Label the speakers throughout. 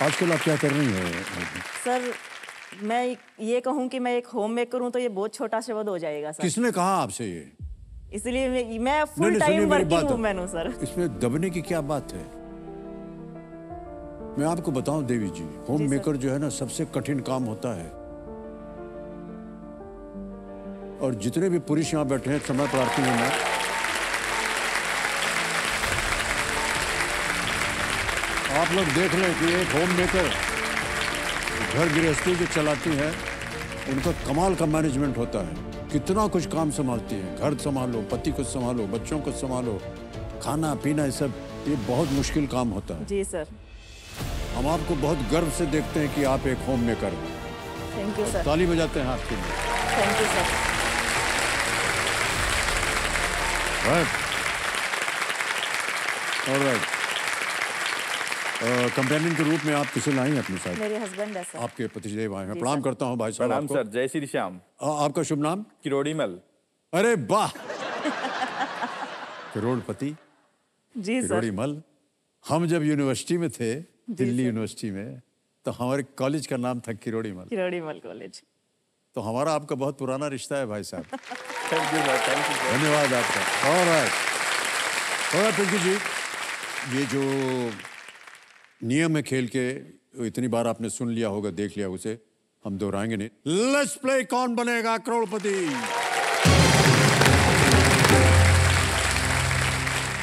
Speaker 1: आजकल आप क्या कर रही हैं?
Speaker 2: सर मैं ये कहूँ कि मैं एक होम मेकर हूँ तो ये बहुत छोटा शब्द हो जाएगा सर।
Speaker 1: किसने कहा आपसे ये?
Speaker 2: इसलिए मैं फुल टाइम वर्किंग वुमेन हूँ सर।
Speaker 1: इसमें दबने की क्या बात है? मैं आपको बताऊं देवी जी, होम मेकर जो है ना सबसे कठिन काम होता है। और जितने भी पुरुष यहाँ बैठे हैं समय प्रार्थी हूं मैं, आप लोग देख लें कि एक होम मेकर घर गृहस्थी जो चलाती है उनका कमाल का मैनेजमेंट होता है। कितना कुछ काम संभालती है, घर संभालो, पति को संभालो, बच्चों को संभालो, खाना पीना, ये सब ये बहुत मुश्किल काम होता है।
Speaker 2: जी सर।
Speaker 1: हम आपको बहुत गर्व से देखते हैं कि आप एक होम मेकर हैं।
Speaker 2: Thank you sir.
Speaker 1: ताली बजाते हैं आपके लिए।
Speaker 2: Thank you sir.
Speaker 1: Alright. Companion के रूप में आप किसे लाई हैं अपने साथ?
Speaker 2: मेरे हस्बैंड है सर।
Speaker 1: आपके पतिदेव आए हैं। प्रणाम करता हूं भाई साहब।
Speaker 3: प्रणाम सर। जय श्री श्याम।
Speaker 1: आपका शुभ नाम?
Speaker 3: किरोड़ीमल।
Speaker 1: अरे वाह, करोड़पति
Speaker 2: जी सर।
Speaker 1: किरोड़ीमल। हम जब यूनिवर्सिटी में थे, दिल्ली यूनिवर्सिटी में, तो हमारे कॉलेज का नाम था किरोड़ीमल।
Speaker 2: किरोड़ीमल कॉलेज।
Speaker 1: तो हमारा आपका बहुत पुराना रिश्ता है भाई साहब।
Speaker 3: Thank you sir. Thank you.
Speaker 1: धन्यवाद आपका। ऑलराइट पिंकी जी, ये जो नियम है खेल के, इतनी बार आपने सुन लिया होगा, देख लिया, उसे हम दोहराएंगे नहीं। लेट्स प्ले कौन बनेगा करोड़पति।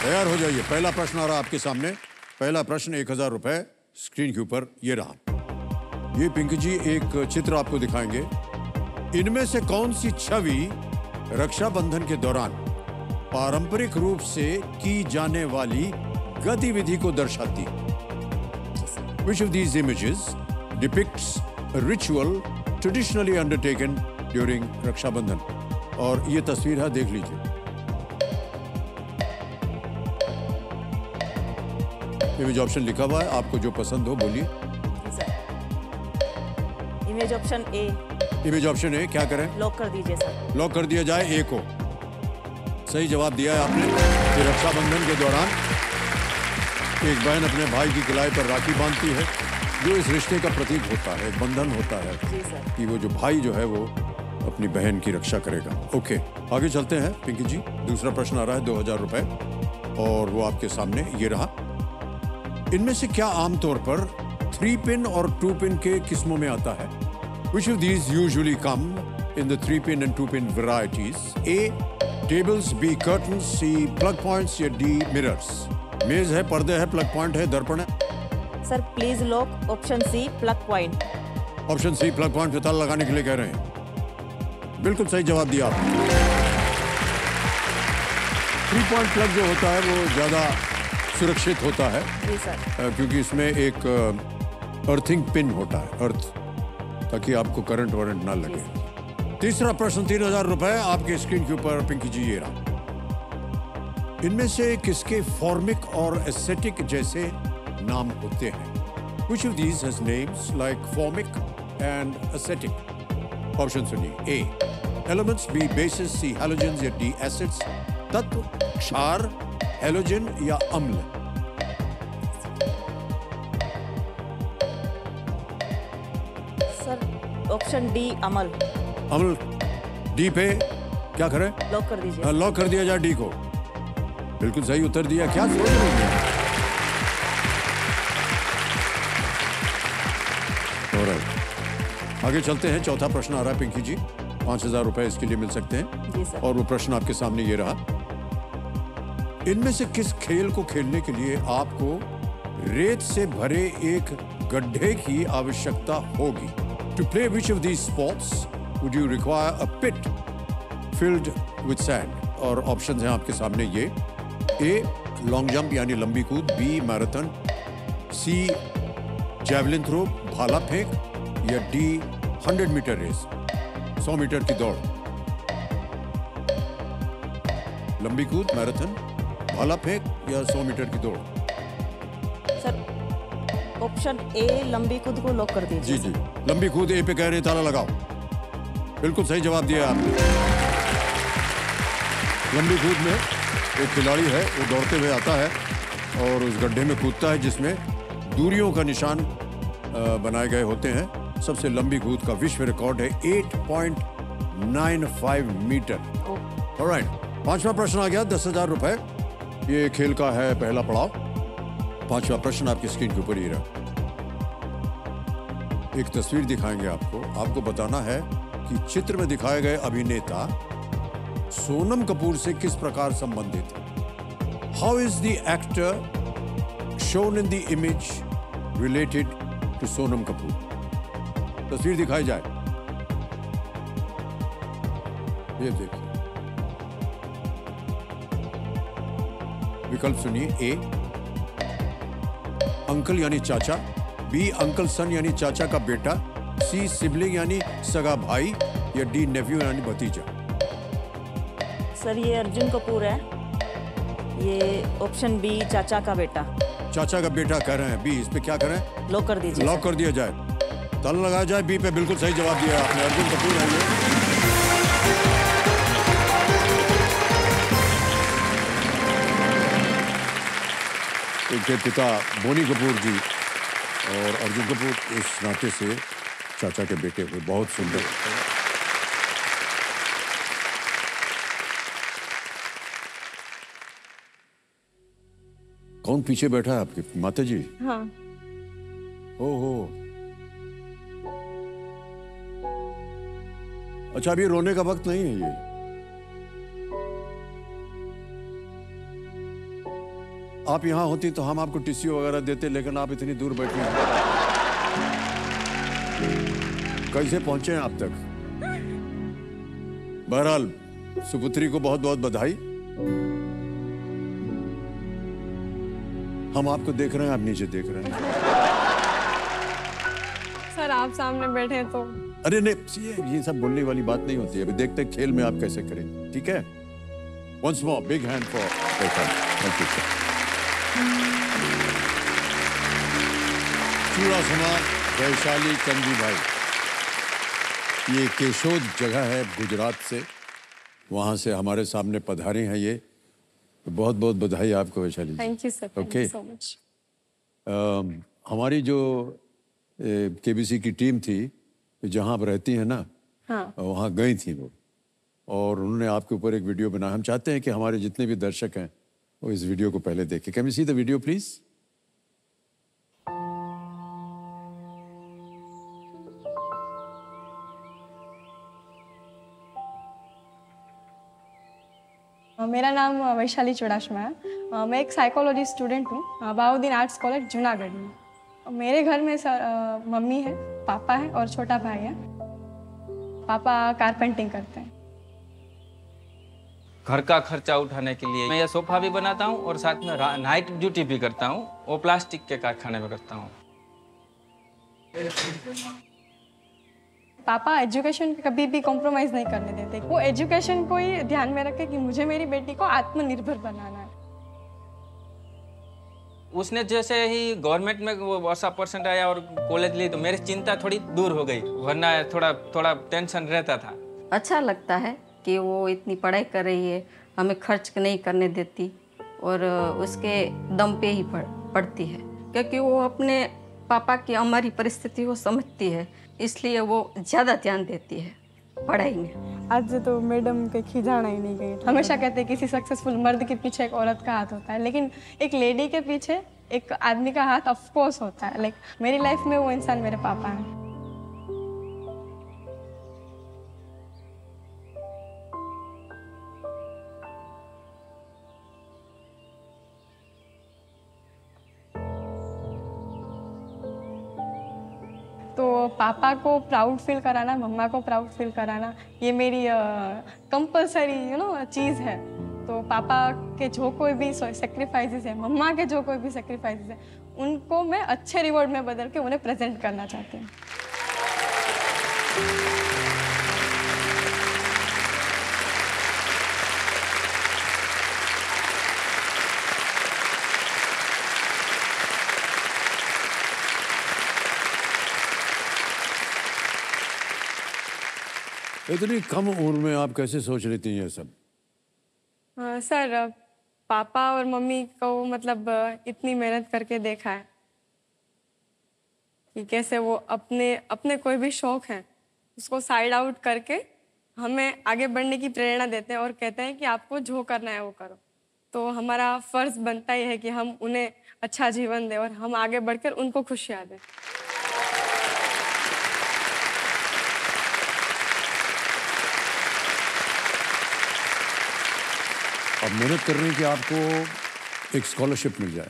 Speaker 1: तैयार हो जाइए। पहला प्रश्न आ रहा आपके सामने। पहला प्रश्न 1000 रुपए स्क्रीन के ऊपर ये रहा। ये पिंकी जी एक चित्र आपको दिखाएंगे। इनमें से कौन सी छवि रक्षाबंधन के दौरान पारंपरिक रूप से की जाने वाली गतिविधि को दर्शाती है? Which of these images depicts a ritual traditionally undertaken during Rakshabandhan? और ये तस्वीर है, देख लीजिए। इमेज ऑप्शन लिखा हुआ है, आपको जो पसंद हो बोलिए।
Speaker 2: Image option A.
Speaker 1: Image option A. क्या करें?
Speaker 2: लॉक कर दीजिए सर।
Speaker 1: लॉक कर दिया जाए ए को। सही जवाब दिया है आपने कि रक्षाबंधन के दौरान एक बहन अपने भाई की कलाई पर राखी बांधती है, जो इस रिश्ते का प्रतीक होता है, बंधन होता है।
Speaker 2: जी सर। कि
Speaker 1: वो जो भाई जो है वो अपनी बहन की रक्षा करेगा। ओके, आगे चलते हैं पिंकी जी। दूसरा प्रश्न आ रहा है 2000 रुपए, और वो आपके सामने ये रहा। इनमें से क्या आमतौर पर 3 पिन और 2 पिन के किस्मों में आता है? Which of these usually come in the 3 pin and 2 pin varieties? A. Tables, B. Curtains, C. Plug points, या D. Mirrors? मेज है, पर्दे है, प्लग पॉइंट है, दर्पण है।
Speaker 2: Sir please lock option C plug point.
Speaker 1: Option C plug point पे ताला लगाने के लिए कह रहे हैं। बिल्कुल सही जवाब दिया आपने। 3 पॉइंट प्लग जो होता है वो ज्यादा सुरक्षित होता है।
Speaker 2: जी सर।
Speaker 1: क्योंकि इसमें एक अर्थिंग पिन होता है, अर्थ, ताकि आपको करंट वरंट ना लगे। तीसरा प्रश्न 3000 रुपए आपके स्क्रीन के ऊपर पिंकी जी ये रहा। इनमें से किसके फॉर्मिक और एस्थेटिक जैसे नाम होते हैं? Which of these has names like formic and aesthetic? Option सुनिए। A. Elements, B. Bases, C. Halogens, या D. Acids? तत्व, क्षार, हेलोजन या अम्ल?
Speaker 2: सर ऑप्शन डी अमल।
Speaker 1: अम्ल। डी पे क्या करें?
Speaker 2: लॉक कर दीजिए।
Speaker 1: लॉक कर दिया जाए डी को। बिल्कुल सही उत्तर दिया। क्या सोच रहे हैं? आगे चलते हैं। चौथा प्रश्न आ रहा है पिंकी जी। 5000 रुपए इसके लिए मिल सकते हैं।
Speaker 2: जी सर।
Speaker 1: और वो प्रश्न आपके सामने ये रहा। इनमें से किस खेल को खेलने के लिए आपको रेत से भरे एक गड्ढे की आवश्यकता होगी? To play which of these sports would you require a pit filled with sand? और ऑप्शन हैं आपके सामने ये। ए. लॉन्ग जंप यानी लंबी कूद, बी. मैराथन, सी. जैवलिन थ्रो, भाला फेंक, या डी. 100 मीटर रेस, 100 मीटर की दौड़? लंबी कूद, मैराथन, भाला फेंक या 100 मीटर की दौड़?
Speaker 2: सर ऑप्शन ए लंबी कूद को लॉक कर दीजिए।
Speaker 1: जी जी, लंबी कूद ए पे कह रहे हैं, ताला लगाओ। बिल्कुल सही जवाब दिया आपने। लंबी कूद में एक खिलाड़ी है, वो दौड़ते हुए आता है और उस गड्ढे में कूदता है जिसमें दूरियों का निशान बनाए गए होते हैं। सबसे लंबी कूद का विश्व रिकॉर्ड है 8.95 मीटर। ऑलराइट, पांचवा प्रश्न आ गया, 10,000 रुपए। ये खेल का है पहला पड़ाव। पांचवा प्रश्न आपकी स्क्रीन के ऊपर ही रहा। एक तस्वीर दिखाएंगे आपको। आपको बताना है कि चित्र में दिखाए गए अभिनेता सोनम कपूर से किस प्रकार संबंधित है। How is the actor shown in the image related to Sonam Kapoor. तस्वीर दिखाई जाए। ये देखिए, विकल्प सुनिए। ए अंकल यानी चाचा, बी अंकल सन यानी चाचा का बेटा, सी सिबलिंग यानी सगा भाई, या डी नेफ्यू यानी भतीजा।
Speaker 2: सर ये अर्जुन कपूर है, ये ऑप्शन बी चाचा का बेटा।
Speaker 1: चाचा का बेटा कह रहे हैं, बी। इस पे क्या करें?
Speaker 2: लॉक कर दीजिए।
Speaker 1: लॉक कर दिया जाए, ताला लगाया जाए। बी पे बिल्कुल सही जवाब दिया आपने। अर्जुन कपूर है ये। इनके पिता बोनी कपूर जी और अर्जुन कपूर इस नाते से चाचा के बेटे हुए। बहुत सुंदर। कौन पीछे बैठा है आपके? माता जी?
Speaker 4: हाँ।
Speaker 1: ओहो, अच्छा, अभी रोने का वक्त नहीं है ये। आप यहां होती तो हम आपको टिश्यू वगैरह देते, लेकिन आप इतनी दूर बैठी हैं। कैसे पहुंचे हैं आप तक? बहरहाल, सुपुत्री को बहुत बहुत बधाई। हम आपको देख रहे हैं, आप नीचे देख रहे हैं।
Speaker 4: सर आप सामने बैठे तो।
Speaker 1: अरे नहीं, ये सब बोलने वाली बात नहीं होती है। अभी देखते हैं खेल में आप कैसे करेंगे। ठीक है, once more big hand for thank you sir. Chudasama Vaishali Kanji Bhai, ये केशोद जगह है गुजरात से, वहाँ से हमारे सामने पधारे हैं ये। बहुत बहुत बधाई आपको Vaishali ji.
Speaker 4: Thank you sir, thank you so much.
Speaker 1: हमारी जो केबीसी की टीम थी, जहाँ आप रहती हैं ना,
Speaker 4: हाँ।
Speaker 1: वहाँ गई थी वो, और उन्होंने आपके ऊपर एक वीडियो बनाया। हम चाहते हैं कि हमारे जितने भी दर्शक हैं वो इस वीडियो को पहले देखें। Can we see the video please?
Speaker 4: मेरा नाम वैशाली चुड़ाशमा है। मैं एक साइकोलॉजी स्टूडेंट हूँ बहाउद्दीन आर्ट्स कॉलेज जूनागढ़ में। मेरे घर में सर मम्मी है, पापा है और छोटा भाई है। पापा कारपेंटिंग करते हैं।
Speaker 5: घर का खर्चा उठाने के लिए मैं ये सोफा भी बनाता हूँ और साथ में नाइट ड्यूटी भी करता हूँ। वो प्लास्टिक के कारखाने में करता हूँ।
Speaker 4: पापा एजुकेशन कभी भी कॉम्प्रोमाइज़ नहीं करने देते। वो एजुकेशन को ही ध्यान में रखे कि मुझे मेरी बेटी को आत्मनिर्भर बनाना है।
Speaker 5: उसने जैसे ही गवर्नमेंट में वो ऐसा परसेंट आया और कॉलेज ली तो मेरी चिंता थोड़ी दूर हो गई, वरना थोड़ा टेंशन रहता था।
Speaker 6: अच्छा लगता है कि वो इतनी पढ़ाई कर रही है, हमें खर्च नहीं करने देती और उसके दम पे ही पढ़ती है, क्योंकि वो अपने पापा की हमारी परिस्थिति को समझती है, इसलिए वो ज़्यादा ध्यान देती है पढ़ाई में।
Speaker 4: आज तो मैडम के खिजाना ही नहीं गई। हमेशा कहते हैं किसी सक्सेसफुल मर्द के पीछे एक औरत का हाथ होता है, लेकिन एक लेडी के पीछे एक आदमी का हाथ ऑफ कोर्स होता है। लाइक मेरी लाइफ में वो इंसान मेरे पापा हैं। तो पापा को प्राउड फील कराना, मम्मा को प्राउड फील कराना, ये मेरी कंपलसरी चीज़ है। तो पापा के जो कोई भी सेक्रीफाइसेस है, मम्मा के जो कोई भी सेक्रीफाइसेस है, उनको मैं अच्छे रिवॉर्ड में बदल के उन्हें प्रेजेंट करना चाहती हूँ।
Speaker 1: इतनी कम उम्र में आप कैसे सोच लेती हैं ये सब?
Speaker 4: सर पापा और मम्मी को मतलब इतनी मेहनत करके देखा है, कि कैसे वो अपने अपने कोई भी शौक हैं उसको साइड आउट करके हमें आगे बढ़ने की प्रेरणा देते हैं और कहते हैं कि आपको जो करना है वो करो। तो हमारा फ़र्ज़ बनता ही है कि हम उन्हें अच्छा जीवन दें और हम आगे बढ़कर उनको खुशियाँ दें।
Speaker 1: अब मेहनत कर रहे हैं कि आपको एक स्कॉलरशिप मिल जाए,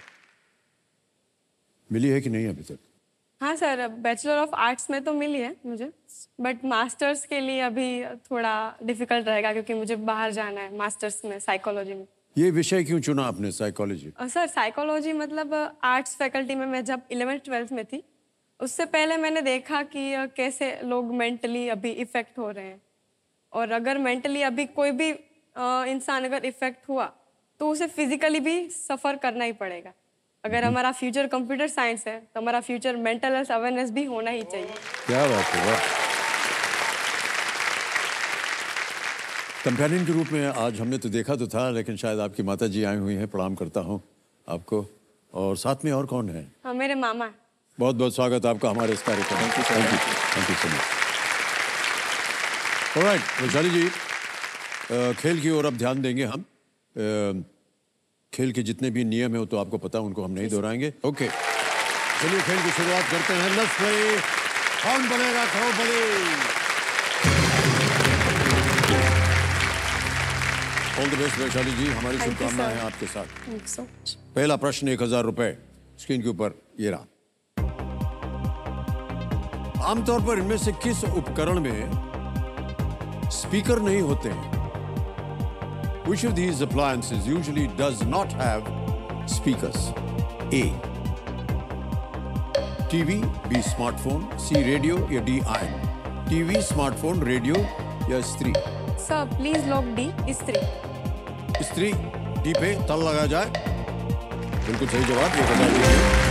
Speaker 1: मिली है कि नहीं अभी तक?
Speaker 4: हाँ सर, बैचलर ऑफ आर्ट्स में तो मिली है मुझे, बट मास्टर्स के लिए अभी थोड़ा डिफ़िकल्ट रहेगा क्योंकि मुझे बाहर जाना है मास्टर्स में साइकोलॉजी में।
Speaker 1: ये विषय क्यों चुना आपने, साइकोलॉजी?
Speaker 4: सर साइकोलॉजी मतलब आर्ट्स फैकल्टी में मैं जब 11th-12th में थी, उससे पहले मैंने देखा कि कैसे लोग मेंटली अभी इफ़ेक्ट हो रहे हैं, और अगर मेंटली अभी कोई भी इंसान अगर इफ़ेक्ट हुआ तो उसे फिजिकली भी सफ़र करना ही पड़ेगा। अगर हमारा फ्यूचर कंप्यूटर साइंस है तो हमारा फ्यूचर मेंटल हेल्थ अवेयरनेस भी होना ही चाहिए।
Speaker 1: क्या बात है, वाह। कंपेनियन के रूप में आज हमने तो देखा तो था, लेकिन शायद आपकी माता जी आई हुई हैं, प्रणाम करता हूँ आपको। और साथ में और कौन है?
Speaker 4: हाँ, मेरे मामा।
Speaker 1: बहुत बहुत स्वागत आपका हमारे इस कार्यक्रम में। Thank you so much. Alright Vaishali ji, खेल की ओर अब ध्यान देंगे हम। खेल के जितने भी नियम है वो तो आपको पता, उनको हम नहीं दोहराएंगे। ओके, चलिए खेल की शुरुआत करते हैं। Let's play Kaun Banega Bahubali. All the best Vaishali ji, हमारी शुभकामनाएं हैं आपके साथ। पहला प्रश्न 1000 रुपए स्क्रीन के ऊपर ये रहा। आमतौर पर इनमें से किस उपकरण में स्पीकर नहीं होते हैं? Which of these appliances usually does not have speakers? A. TV, B. Smartphone, C. Radio या D. iron? TV, smartphone, radio या स्त्री?
Speaker 4: सर प्लीज लॉक डी, स्त्री।
Speaker 1: स्त्री, डी पे तल लगा जाए। बिल्कुल सही जवाब, 1000 रुपए।